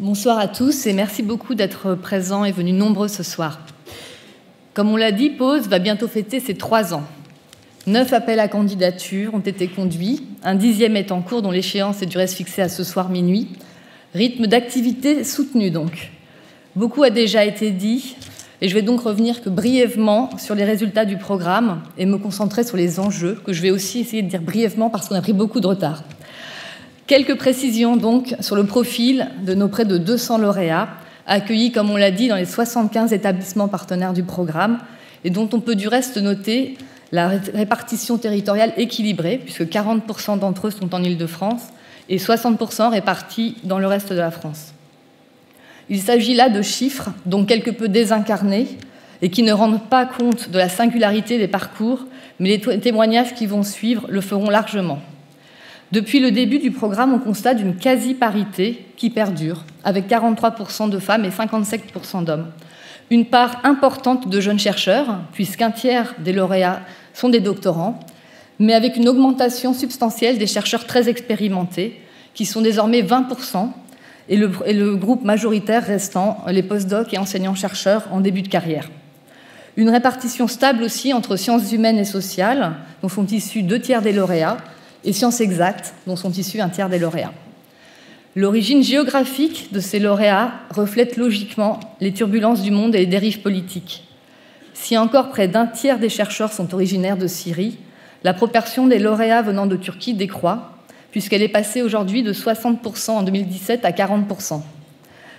Bonsoir à tous et merci beaucoup d'être présents et venus nombreux ce soir. Comme on l'a dit, Pause va bientôt fêter ses 3 ans. 9 appels à candidature ont été conduits, un 10e est en cours dont l'échéance est du reste fixée à ce soir minuit. Rythme d'activité soutenu donc. Beaucoup a déjà été dit et je vais donc revenir que brièvement sur les résultats du programme et me concentrer sur les enjeux que je vais aussi essayer de dire brièvement parce qu'on a pris beaucoup de retard. Quelques précisions donc sur le profil de nos près de 200 lauréats accueillis, comme on l'a dit, dans les 75 établissements partenaires du programme et dont on peut du reste noter la répartition territoriale équilibrée, puisque 40% d'entre eux sont en Île-de-France et 60% répartis dans le reste de la France. Il s'agit là de chiffres, donc quelque peu désincarnés, et qui ne rendent pas compte de la singularité des parcours, mais les témoignages qui vont suivre le feront largement. Depuis le début du programme, on constate une quasi-parité qui perdure, avec 43% de femmes et 57% d'hommes. Une part importante de jeunes chercheurs, puisqu'un tiers des lauréats sont des doctorants, mais avec une augmentation substantielle des chercheurs très expérimentés, qui sont désormais 20%, et le groupe majoritaire restant les postdocs et enseignants-chercheurs en début de carrière. Une répartition stable aussi entre sciences humaines et sociales, dont sont issus 2 tiers des lauréats, et sciences exactes, dont sont issus 1 tiers des lauréats. L'origine géographique de ces lauréats reflète logiquement les turbulences du monde et les dérives politiques. Si encore près d'1 tiers des chercheurs sont originaires de Syrie, la proportion des lauréats venant de Turquie décroît, puisqu'elle est passée aujourd'hui de 60% en 2017 à 40%.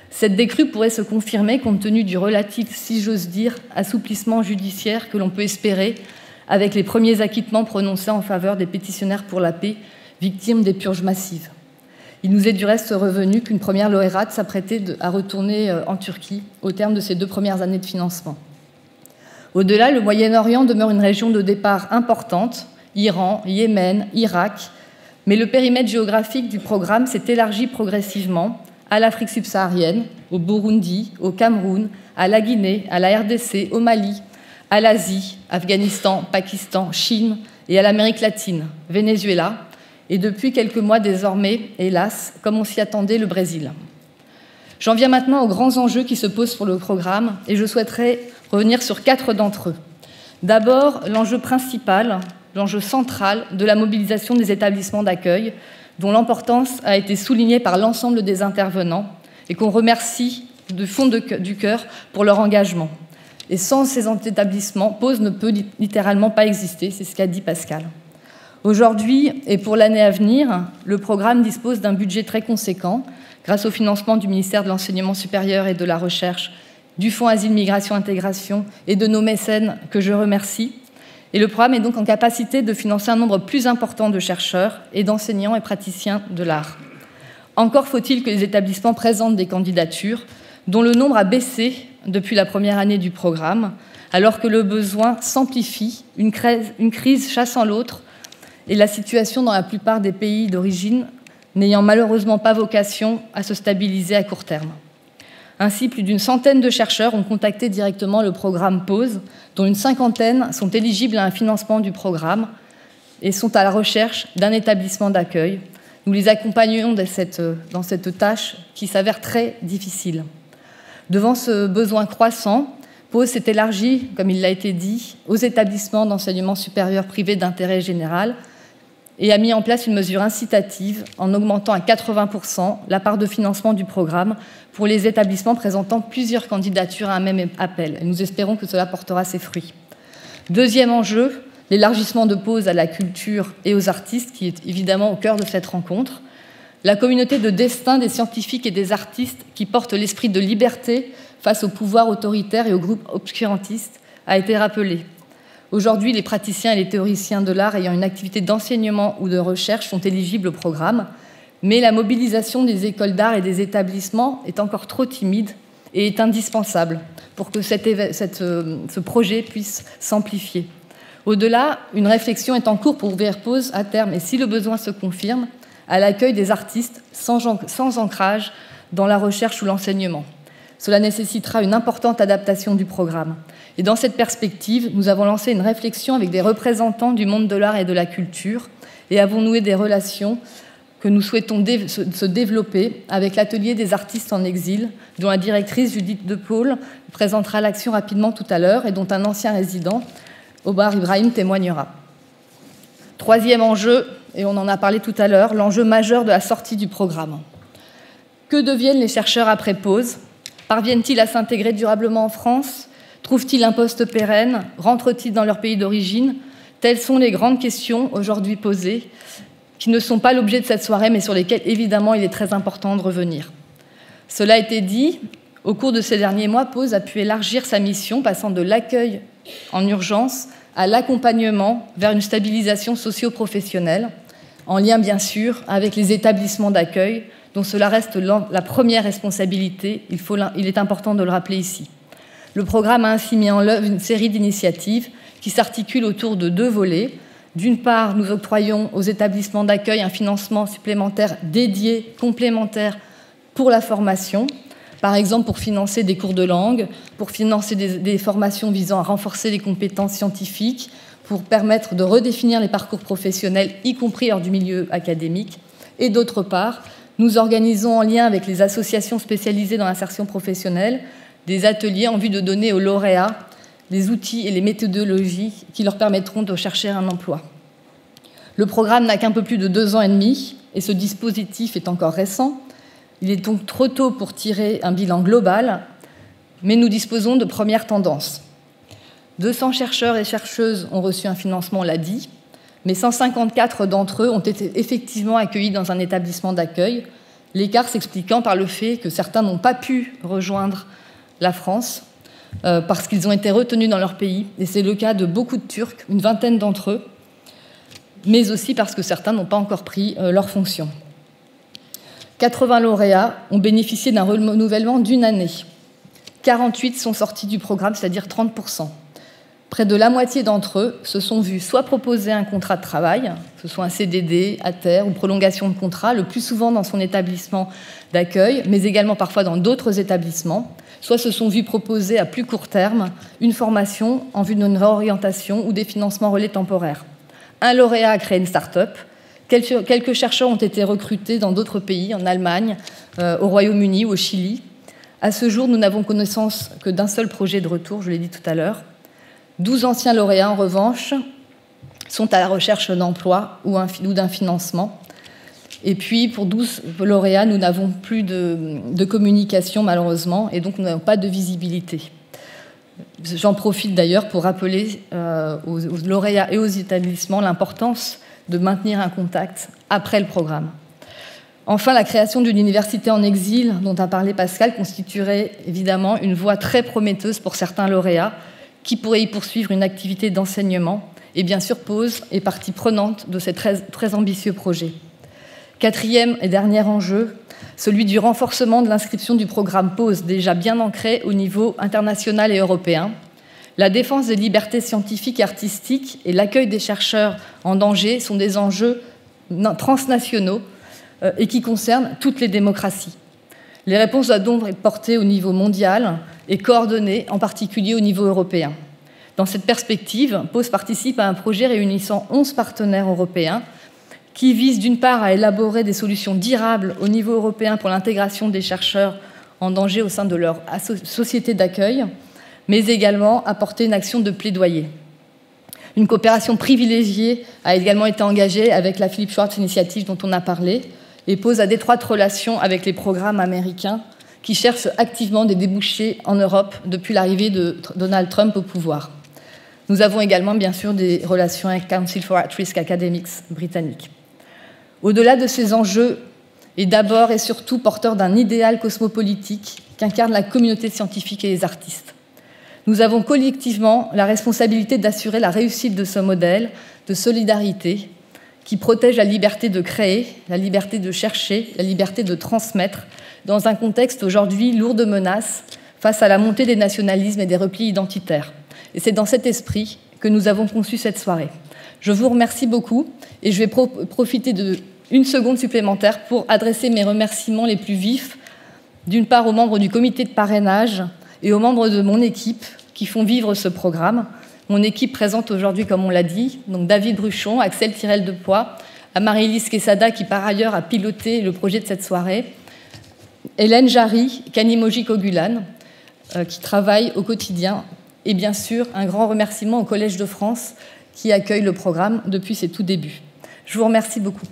Cette décrue pourrait se confirmer compte tenu du relatif, si j'ose dire, assouplissement judiciaire que l'on peut espérer avec les premiers acquittements prononcés en faveur des pétitionnaires pour la paix, victimes des purges massives. Il nous est du reste revenu qu'une première lauréate s'apprêtait à retourner en Turquie au terme de ses 2 premières années de financement. Au-delà, le Moyen-Orient demeure une région de départ importante, Iran, Yémen, Irak, mais le périmètre géographique du programme s'est élargi progressivement à l'Afrique subsaharienne, au Burundi, au Cameroun, à la Guinée, à la RDC, au Mali, à l'Asie, Afghanistan, Pakistan, Chine et à l'Amérique latine, Venezuela, et depuis quelques mois désormais, hélas, comme on s'y attendait, le Brésil. J'en viens maintenant aux grands enjeux qui se posent pour le programme et je souhaiterais revenir sur 4 d'entre eux. D'abord, l'enjeu principal, l'enjeu central de la mobilisation des établissements d'accueil, dont l'importance a été soulignée par l'ensemble des intervenants et qu'on remercie du fond du cœur pour leur engagement. Et sans ces établissements, Pause ne peut littéralement pas exister, c'est ce qu'a dit Pascal. Aujourd'hui, et pour l'année à venir, le programme dispose d'un budget très conséquent, grâce au financement du ministère de l'Enseignement supérieur et de la Recherche, du Fonds Asile, Migration, Intégration et de nos mécènes que je remercie. Et le programme est donc en capacité de financer un nombre plus important de chercheurs et d'enseignants et praticiens de l'art. Encore faut-il que les établissements présentent des candidatures, dont le nombre a baissé depuis la première année du programme, alors que le besoin s'amplifie, une crise chassant l'autre, et la situation dans la plupart des pays d'origine n'ayant malheureusement pas vocation à se stabiliser à court terme. Ainsi, plus d'une centaine de chercheurs ont contacté directement le programme Pause, dont une 50aine sont éligibles à un financement du programme et sont à la recherche d'un établissement d'accueil. Nous les accompagnons dans cette tâche qui s'avère très difficile. Devant ce besoin croissant, Pause s'est élargi, comme il l'a été dit, aux établissements d'enseignement supérieur privés d'intérêt général et a mis en place une mesure incitative en augmentant à 80% la part de financement du programme pour les établissements présentant plusieurs candidatures à un même appel. Et nous espérons que cela portera ses fruits. Deuxième enjeu, l'élargissement de Pause à la culture et aux artistes, qui est évidemment au cœur de cette rencontre. La communauté de destin des scientifiques et des artistes qui porte l'esprit de liberté face au pouvoir autoritaire et aux groupes obscurantistes a été rappelée. Aujourd'hui, les praticiens et les théoriciens de l'art ayant une activité d'enseignement ou de recherche sont éligibles au programme, mais la mobilisation des écoles d'art et des établissements est encore trop timide et est indispensable pour que ce projet puisse s'amplifier. Au-delà, une réflexion est en cours pour ouvrir Pause à terme, et si le besoin se confirme, à l'accueil des artistes sans ancrage dans la recherche ou l'enseignement. Cela nécessitera une importante adaptation du programme. Et dans cette perspective, nous avons lancé une réflexion avec des représentants du monde de l'art et de la culture et avons noué des relations que nous souhaitons se développer avec l'atelier des artistes en exil, dont la directrice Judith De Paul présentera l'action rapidement tout à l'heure et dont un ancien résident, Omar Ibrahim, témoignera. Troisième enjeu, et on en a parlé tout à l'heure, l'enjeu majeur de la sortie du programme. Que deviennent les chercheurs après pause? Parviennent-ils à s'intégrer durablement en France? Trouvent-ils un poste pérenne? Rentrent-ils dans leur pays d'origine? Telles sont les grandes questions aujourd'hui posées, qui ne sont pas l'objet de cette soirée, mais sur lesquelles, évidemment, il est très important de revenir. Cela a été dit, au cours de ces derniers mois, Pause a pu élargir sa mission, passant de l'accueil en urgence à l'accompagnement vers une stabilisation socio-professionnelle, en lien, bien sûr, avec les établissements d'accueil, dont cela reste la première responsabilité, il est important de le rappeler ici. Le programme a ainsi mis en œuvre une série d'initiatives qui s'articulent autour de deux volets. D'une part, nous octroyons aux établissements d'accueil un financement supplémentaire dédié, complémentaire pour la formation, par exemple pour financer des cours de langue, pour financer des formations visant à renforcer les compétences scientifiques, pour permettre de redéfinir les parcours professionnels, y compris hors du milieu académique. Et d'autre part, nous organisons en lien avec les associations spécialisées dans l'insertion professionnelle des ateliers en vue de donner aux lauréats les outils et les méthodologies qui leur permettront de chercher un emploi. Le programme n'a qu'un peu plus de 2 ans et demi et ce dispositif est encore récent. Il est donc trop tôt pour tirer un bilan global, mais nous disposons de premières tendances. 200 chercheurs et chercheuses ont reçu un financement, on l'a dit, mais 154 d'entre eux ont été effectivement accueillis dans un établissement d'accueil, l'écart s'expliquant par le fait que certains n'ont pas pu rejoindre la France parce qu'ils ont été retenus dans leur pays, et c'est le cas de beaucoup de Turcs, une vingtaine d'entre eux, mais aussi parce que certains n'ont pas encore pris leurs fonctions. 80 lauréats ont bénéficié d'un renouvellement d'1 année. 48 sont sortis du programme, c'est-à-dire 30%. Près de la moitié d'entre eux se sont vus soit proposer un contrat de travail, que ce soit un CDD, ATER ou prolongation de contrat, le plus souvent dans son établissement d'accueil, mais également parfois dans d'autres établissements, soit se sont vus proposer à plus court terme une formation en vue d'une réorientation ou des financements relais temporaires. Un lauréat a créé une start-up. Quelques chercheurs ont été recrutés dans d'autres pays, en Allemagne, au Royaume-Uni ou au Chili. À ce jour, nous n'avons connaissance que d'un seul projet de retour, je l'ai dit tout à l'heure. 12 anciens lauréats, en revanche, sont à la recherche d'emploi ou d'un financement. Et puis, pour 12 lauréats, nous n'avons plus de communication, malheureusement, et donc nous n'avons pas de visibilité. J'en profite d'ailleurs pour rappeler aux lauréats et aux établissements l'importance de maintenir un contact après le programme. Enfin, la création d'une université en exil, dont a parlé Pascal, constituerait évidemment une voie très prometteuse pour certains lauréats qui pourraient y poursuivre une activité d'enseignement. Et bien sûr, Pause est partie prenante de ces très ambitieux projets. Quatrième et dernier enjeu, celui du renforcement de l'inscription du programme Pause, déjà bien ancré au niveau international et européen. La défense des libertés scientifiques et artistiques et l'accueil des chercheurs en danger sont des enjeux transnationaux et qui concernent toutes les démocraties. Les réponses doivent donc être portées au niveau mondial et coordonnées, en particulier au niveau européen. Dans cette perspective, Pause participe à un projet réunissant 11 partenaires européens qui vise d'une part à élaborer des solutions durables au niveau européen pour l'intégration des chercheurs en danger au sein de leur société d'accueil, mais également à porter une action de plaidoyer. Une coopération privilégiée a également été engagée avec la Philip Schwartz Initiative dont on a parlé et Pause à d'étroites relations avec les programmes américains qui cherchent activement des débouchés en Europe depuis l'arrivée de Donald Trump au pouvoir. Nous avons également, bien sûr, des relations avec Council for At-Risk Academics britannique. Au-delà de ces enjeux, est d'abord et surtout porteur d'un idéal cosmopolitique qu'incarne la communauté scientifique et les artistes. Nous avons collectivement la responsabilité d'assurer la réussite de ce modèle de solidarité qui protège la liberté de créer, la liberté de chercher, la liberté de transmettre, dans un contexte aujourd'hui lourd de menaces face à la montée des nationalismes et des replis identitaires. Et c'est dans cet esprit que nous avons conçu cette soirée. Je vous remercie beaucoup et je vais profiter d'une seconde supplémentaire pour adresser mes remerciements les plus vifs, d'une part aux membres du comité de parrainage et aux membres de mon équipe qui font vivre ce programme. Mon équipe présente aujourd'hui, comme on l'a dit, donc David Bruchon, Axel Tirel-Depoix, à Marie-Lise Quesada, qui par ailleurs a piloté le projet de cette soirée, Hélène Jarry, Kanimoji Kogulan, qui travaille au quotidien, et bien sûr un grand remerciement au Collège de France qui accueille le programme depuis ses tout débuts. Je vous remercie beaucoup.